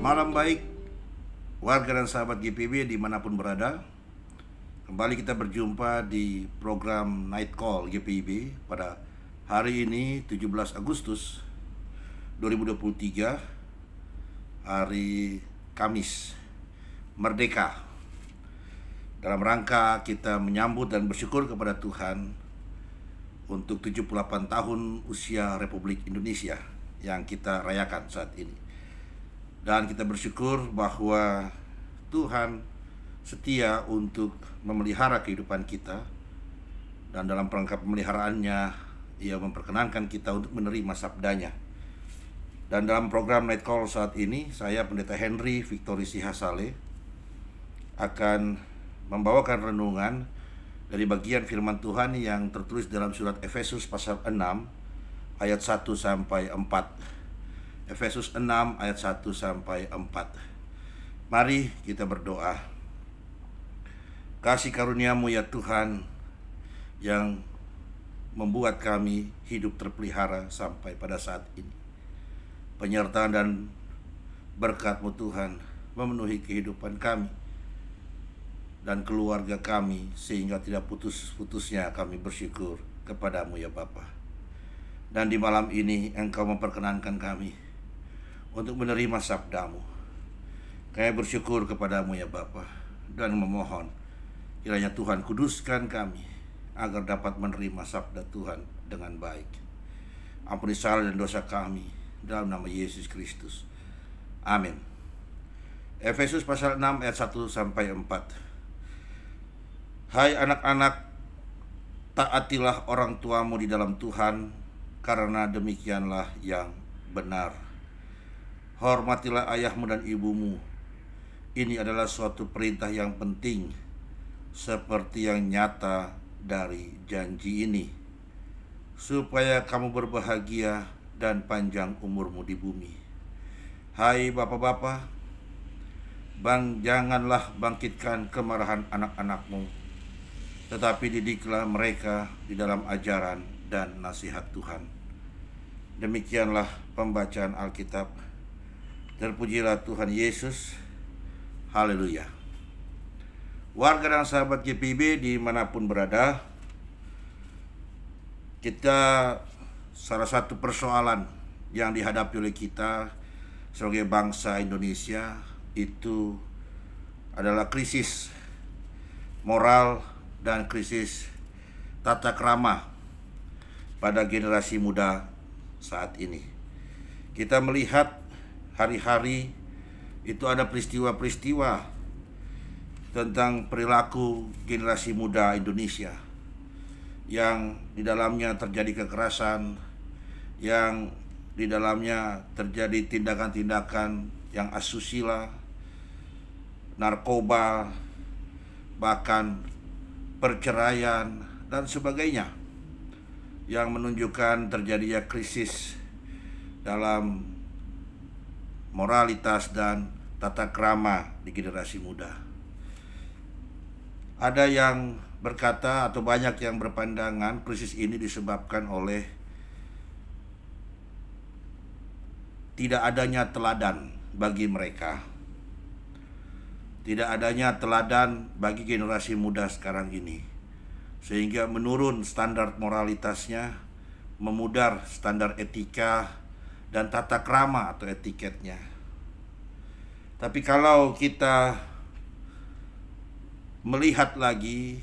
Malam baik warga dan sahabat GPIB dimanapun berada. Kembali kita berjumpa di program Night Call GPIB pada hari ini 17 Agustus 2023, hari Kamis Merdeka. Dalam rangka kita menyambut dan bersyukur kepada Tuhan untuk 78 tahun usia Republik Indonesia yang kita rayakan saat ini. Dan kita bersyukur bahwa Tuhan setia untuk memelihara kehidupan kita, dan dalam perangkap pemeliharaannya Ia memperkenankan kita untuk menerima sabdanya. Dan dalam program Night Call saat ini, saya Pendeta Henry Victory Sihasale akan membawakan renungan dari bagian firman Tuhan yang tertulis dalam surat Efesus pasal 6 ayat 1 sampai 4. Efesus 6 ayat 1 sampai 4. Mari kita berdoa. Kasih karunia-Mu ya Tuhan, yang membuat kami hidup terpelihara sampai pada saat ini. Penyertaan dan berkat-Mu Tuhan memenuhi kehidupan kami dan keluarga kami, sehingga tidak putus-putusnya kami bersyukur kepada-Mu ya Bapa. Dan di malam ini Engkau memperkenankan kami untuk menerima sabda-Mu. Kami bersyukur kepada-Mu ya Bapa, dan memohon kiranya Tuhan kuduskan kami agar dapat menerima sabda Tuhan dengan baik. Ampuni salah dan dosa kami dalam nama Yesus Kristus. Amin. Efesus pasal 6 ayat 1 sampai 4. Hai anak-anak, taatilah orang tuamu di dalam Tuhan, karena demikianlah yang benar. Hormatilah ayahmu dan ibumu. Ini adalah suatu perintah yang penting, seperti yang nyata dari janji ini, supaya kamu berbahagia dan panjang umurmu di bumi. Hai bapak-bapak, janganlah bangkitkan kemarahan anak-anakmu, tetapi didiklah mereka di dalam ajaran dan nasihat Tuhan. Demikianlah pembacaan Alkitab. Terpujilah Tuhan Yesus. Haleluya. Warga dan sahabat GPIB dimanapun berada, kita salah satu persoalan yang dihadapi oleh kita sebagai bangsa Indonesia itu adalah krisis moral dan krisis tata krama pada generasi muda saat ini. Kita melihat hari-hari itu ada peristiwa-peristiwa tentang perilaku generasi muda Indonesia yang di dalamnya terjadi kekerasan, yang di dalamnya terjadi tindakan-tindakan yang asusila, narkoba, bahkan perceraian dan sebagainya, yang menunjukkan terjadinya krisis dalam moralitas dan tata krama di generasi muda. Ada yang berkata atau banyak yang berpandangan krisis ini disebabkan oleh tidak adanya teladan bagi mereka, tidak adanya teladan bagi generasi muda sekarang ini, sehingga menurun standar moralitasnya, memudar standar etika dan tata krama atau etiketnya. Tapi kalau kita melihat lagi,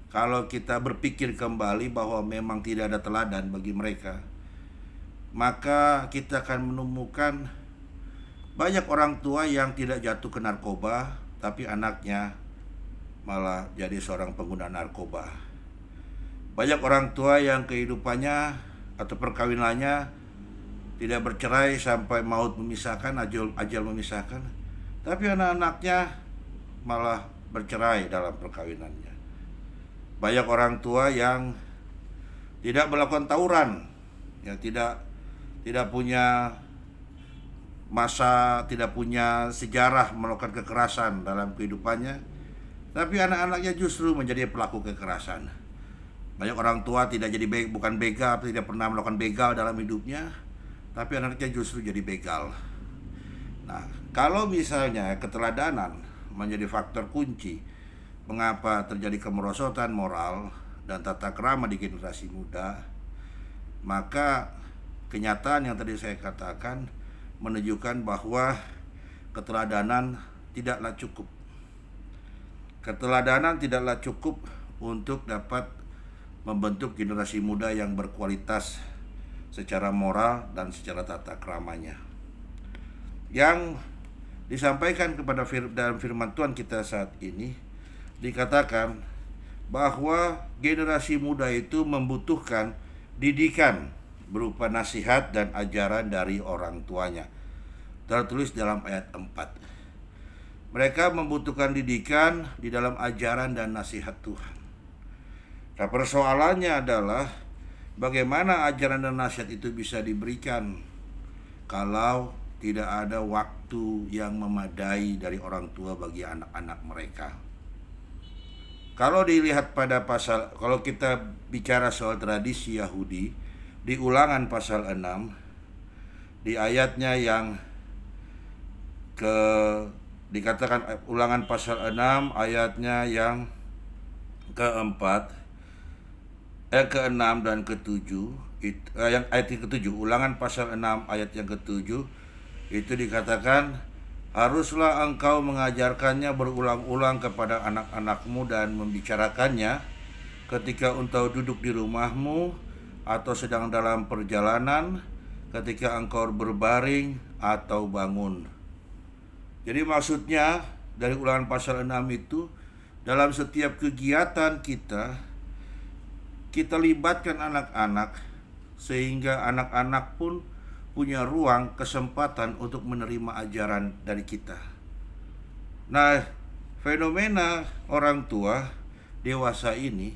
kalau kita berpikir kembali bahwa memang tidak ada teladan bagi mereka, maka kita akan menemukan banyak orang tua yang tidak jatuh ke narkoba, tapi anaknya malah jadi seorang pengguna narkoba. Banyak orang tua yang kehidupannya atau perkawinannya tidak bercerai sampai maut memisahkan, ajal memisahkan, tapi anak-anaknya malah bercerai dalam perkawinannya. Banyak orang tua yang tidak melakukan tawuran, yang tidak punya tidak punya sejarah melakukan kekerasan dalam kehidupannya, tapi anak-anaknya justru menjadi pelaku kekerasan. Banyak orang tua tidak jadi bukan begal, tidak pernah melakukan begal dalam hidupnya, tapi anaknya justru jadi begal. Nah, kalau misalnya keteladanan menjadi faktor kunci mengapa terjadi kemerosotan moral dan tata krama di generasi muda, maka kenyataan yang tadi saya katakan menunjukkan bahwa keteladanan tidaklah cukup. Keteladanan tidaklah cukup untuk dapat membentuk generasi muda yang berkualitas secara moral dan secara tata kramanya. Yang disampaikan kepada dalam firman Tuhan kita saat ini, dikatakan bahwa generasi muda itu membutuhkan didikan berupa nasihat dan ajaran dari orang tuanya. Tertulis dalam ayat 4. Mereka membutuhkan didikan di dalam ajaran dan nasihat Tuhan. Nah, persoalannya adalah bagaimana ajaran dan nasihat itu bisa diberikan kalau tidak ada waktu yang memadai dari orang tua bagi anak-anak mereka. Kalau dilihat pada kalau kita bicara soal tradisi Yahudi, di Ulangan pasal 6, di ayatnya yang dikatakan Ulangan pasal 6 ayatnya yang keempat, ke-6 dan ke-7, yang ayat yang ke-7, Ulangan pasal 6 ayat yang ke-7, itu dikatakan, haruslah engkau mengajarkannya berulang-ulang kepada anak-anakmu dan membicarakannya ketika engkau duduk di rumahmu atau sedang dalam perjalanan, ketika engkau berbaring atau bangun. Jadi maksudnya dari Ulangan pasal 6 itu, dalam setiap kegiatan kita libatkan anak-anak sehingga anak-anak pun punya ruang, kesempatan untuk menerima ajaran dari kita. Nah, fenomena orang tua dewasa ini,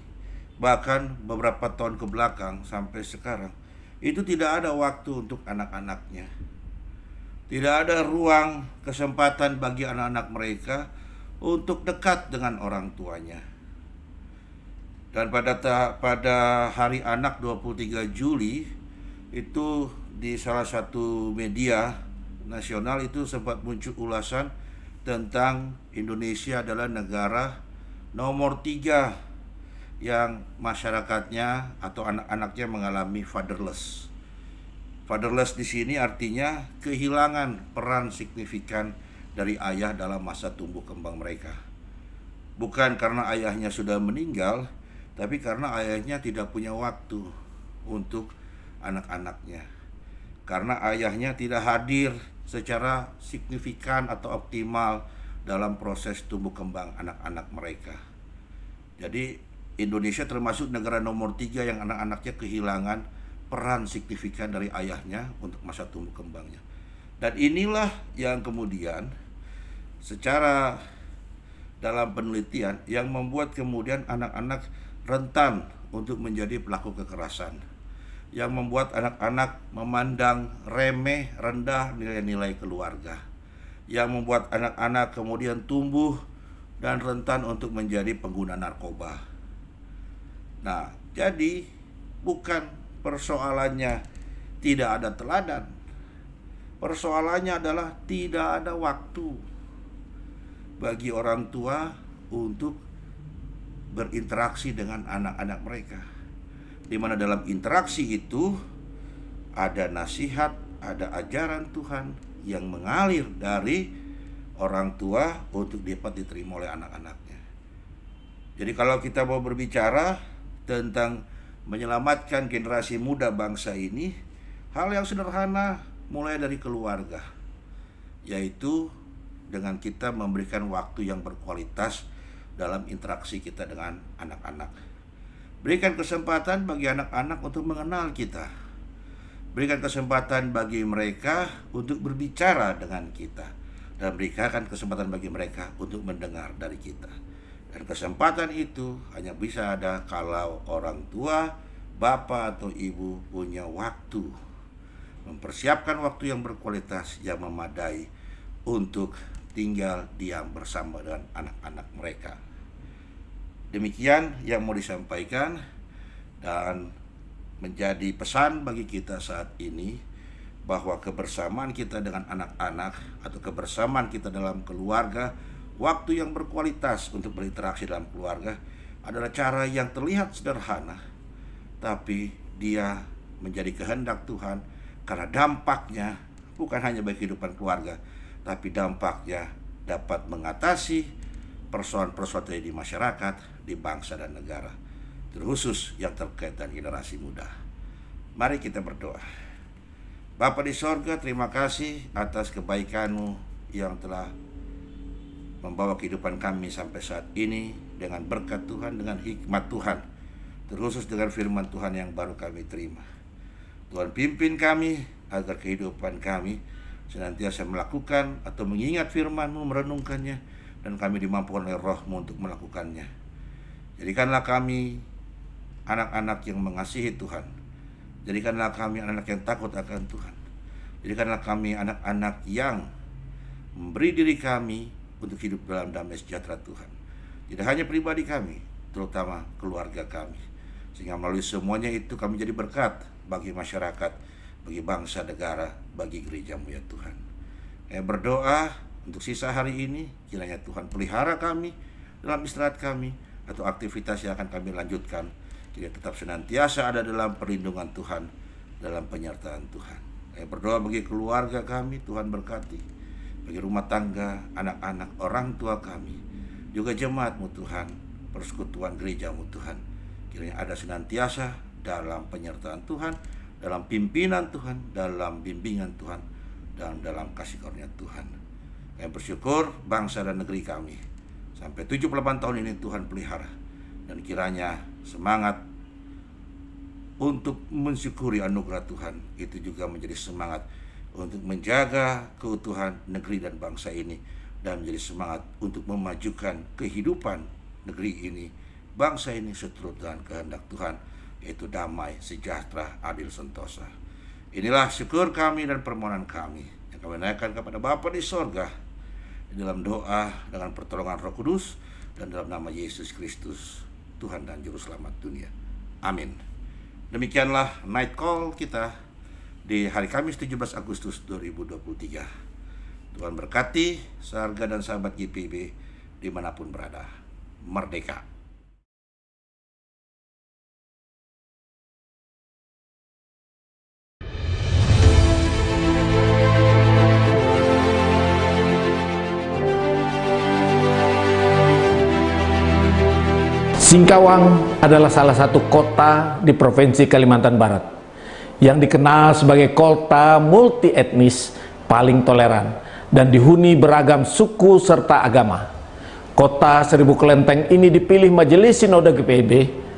bahkan beberapa tahun ke belakang sampai sekarang, itu tidak ada waktu untuk anak-anaknya. Tidak ada ruang, kesempatan bagi anak-anak mereka untuk dekat dengan orang tuanya. Dan pada hari anak 23 Juli itu di salah satu media nasional itu sempat muncul ulasan tentang Indonesia adalah negara nomor 3 yang masyarakatnya atau anak-anaknya mengalami fatherless. Fatherless di sini artinya kehilangan peran signifikan dari ayah dalam masa tumbuh kembang mereka. Bukan karena ayahnya sudah meninggal, tapi karena ayahnya tidak punya waktu untuk anak-anaknya. Karena ayahnya tidak hadir secara signifikan atau optimal dalam proses tumbuh kembang anak-anak mereka. Jadi Indonesia termasuk negara nomor 3 yang anak-anaknya kehilangan peran signifikan dari ayahnya untuk masa tumbuh kembangnya. Dan inilah yang kemudian secara dalam penelitian yang membuat kemudian anak-anak rentan untuk menjadi pelaku kekerasan, yang membuat anak-anak memandang remeh, rendah nilai-nilai keluarga, yang membuat anak-anak kemudian tumbuh dan rentan untuk menjadi pengguna narkoba. Nah, jadi bukan persoalannya tidak ada teladan, persoalannya adalah tidak ada waktu bagi orang tua untuk berinteraksi dengan anak-anak mereka, di mana dalam interaksi itu ada nasihat, ada ajaran Tuhan yang mengalir dari orang tua untuk dapat diterima oleh anak-anaknya. Jadi kalau kita mau berbicara tentang menyelamatkan generasi muda bangsa ini, hal yang sederhana mulai dari keluarga, yaitu dengan kita memberikan waktu yang berkualitas dalam interaksi kita dengan anak-anak. Berikan kesempatan bagi anak-anak untuk mengenal kita. Berikan kesempatan bagi mereka untuk berbicara dengan kita. Dan berikan kesempatan bagi mereka untuk mendengar dari kita. Dan kesempatan itu hanya bisa ada kalau orang tua, bapak atau ibu punya waktu, mempersiapkan waktu yang berkualitas yang memadai untuk tinggal diam bersama dengan anak-anak mereka. Demikian yang mau disampaikan dan menjadi pesan bagi kita saat ini, bahwa kebersamaan kita dengan anak-anak atau kebersamaan kita dalam keluarga, waktu yang berkualitas untuk berinteraksi dalam keluarga adalah cara yang terlihat sederhana, tapi dia menjadi kehendak Tuhan karena dampaknya bukan hanya bagi kehidupan keluarga, tapi dampaknya dapat mengatasi persoalan-persoalan di masyarakat, di bangsa dan negara, terkhusus yang terkait dengan generasi muda. Mari kita berdoa. Bapa di sorga, terima kasih atas kebaikan-Mu yang telah membawa kehidupan kami sampai saat ini dengan berkat Tuhan, dengan hikmat Tuhan, terkhusus dengan firman Tuhan yang baru kami terima. Tuhan pimpin kami agar kehidupan kami senantiasa melakukan atau mengingat firman-Mu, merenungkannya, dan kami dimampukan oleh Roh-Mu untuk melakukannya. Jadikanlah kami anak-anak yang mengasihi Tuhan. Jadikanlah kami anak-anak yang takut akan Tuhan. Jadikanlah kami anak-anak yang memberi diri kami untuk hidup dalam damai sejahtera Tuhan. Tidak hanya pribadi kami, terutama keluarga kami. Sehingga melalui semuanya itu kami jadi berkat bagi masyarakat, bagi bangsa, negara, bagi gereja-Mu ya Tuhan. Kami berdoa untuk sisa hari ini, kiranya Tuhan pelihara kami dalam istirahat kami atau aktivitas yang akan kami lanjutkan. Dia tetap senantiasa ada dalam perlindungan Tuhan, dalam penyertaan Tuhan. Saya berdoa bagi keluarga kami, Tuhan berkati. Bagi rumah tangga, anak-anak, orang tua kami, juga jemaat-Mu Tuhan, persekutuan gereja-Mu Tuhan. Kiranya ada senantiasa dalam penyertaan Tuhan, dalam pimpinan Tuhan, dalam bimbingan Tuhan, dan dalam kasih karunia Tuhan. Kami bersyukur bangsa dan negeri kami sampai 78 tahun ini Tuhan pelihara. Dan kiranya semangat untuk mensyukuri anugerah Tuhan itu juga menjadi semangat untuk menjaga keutuhan negeri dan bangsa ini, dan menjadi semangat untuk memajukan kehidupan negeri ini, bangsa ini seturut dengan kehendak Tuhan, yaitu damai, sejahtera, adil, sentosa. Inilah syukur kami dan permohonan kami yang kami naikkan kepada Bapa di sorga, di dalam doa dengan pertolongan Roh Kudus, dan dalam nama Yesus Kristus, Tuhan dan Juru Selamat dunia. Amin. Demikianlah Night Call kita di hari Kamis 17 Agustus 2023. Tuhan berkati seharga dan sahabat GPIB dimanapun berada. Merdeka! Singkawang adalah salah satu kota di Provinsi Kalimantan Barat yang dikenal sebagai kota multi etnis paling toleran dan dihuni beragam suku serta agama. Kota Seribu Kelenteng ini dipilih Majelis Sinode GPIB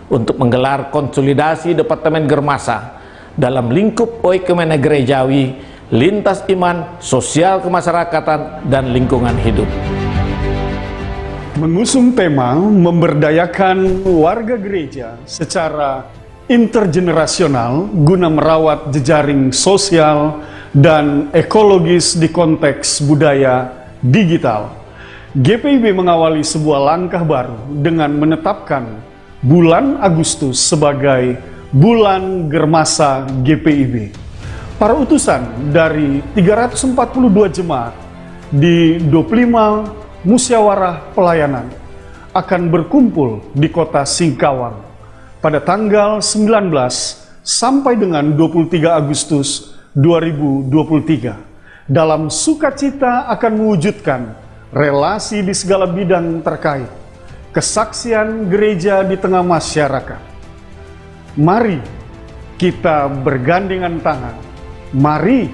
untuk menggelar konsolidasi Departemen Germasa dalam lingkup Oikumene Gerejawi, lintas iman, sosial kemasyarakatan, dan lingkungan hidup. Mengusung tema memberdayakan warga gereja secara intergenerasional guna merawat jejaring sosial dan ekologis di konteks budaya digital, GPIB mengawali sebuah langkah baru dengan menetapkan bulan Agustus sebagai bulan Germasa GPIB. Para utusan dari 342 jemaat di 25 musyawarah pelayanan akan berkumpul di kota Singkawang pada tanggal 19 sampai dengan 23 Agustus 2023 dalam sukacita akan mewujudkan relasi di segala bidang terkait kesaksian gereja di tengah masyarakat. Mari kita bergandengan tangan, mari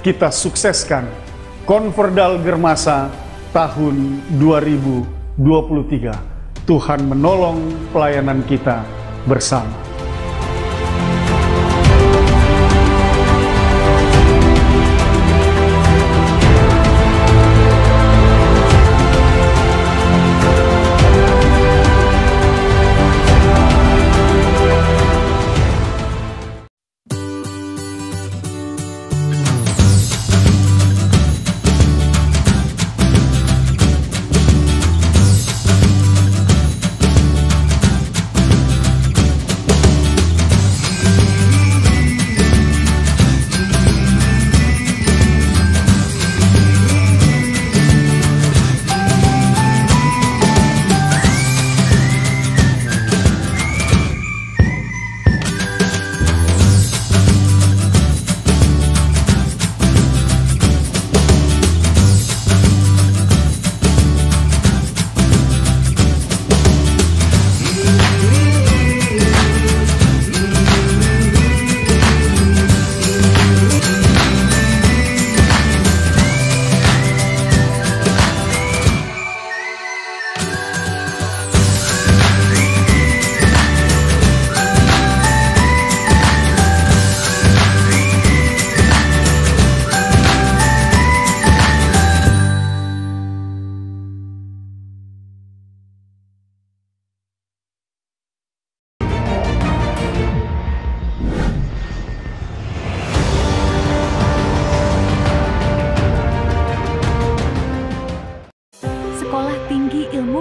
kita sukseskan Konverdal Germasa tahun 2023. Tuhan menolong pelayanan kita bersama.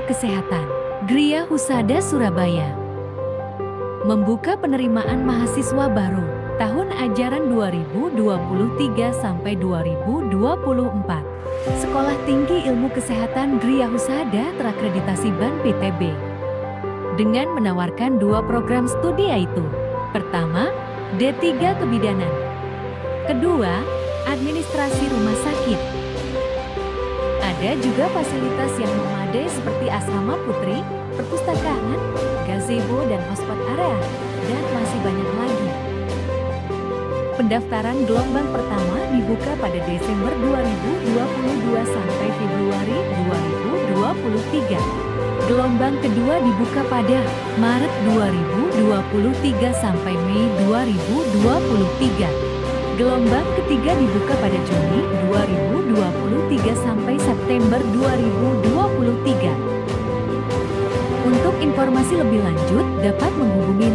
Kesehatan, Gria Husada Surabaya membuka penerimaan mahasiswa baru tahun ajaran 2023 sampai 2024. Sekolah Tinggi Ilmu Kesehatan Gria Husada terakreditasi BAN PTB dengan menawarkan 2 program studi, yaitu pertama, D3 Kebidanan, kedua, Administrasi Rumah Sakit. Ada juga fasilitas yang memadai seperti asrama putri, perpustakaan, gazebo dan hotspot area, dan masih banyak lagi. Pendaftaran gelombang pertama dibuka pada Desember 2022 sampai Februari 2023. Gelombang kedua dibuka pada Maret 2023 sampai Mei 2023. Gelombang ketiga dibuka pada Juni 2023 sampai September 2023. Untuk informasi lebih lanjut dapat menghubungi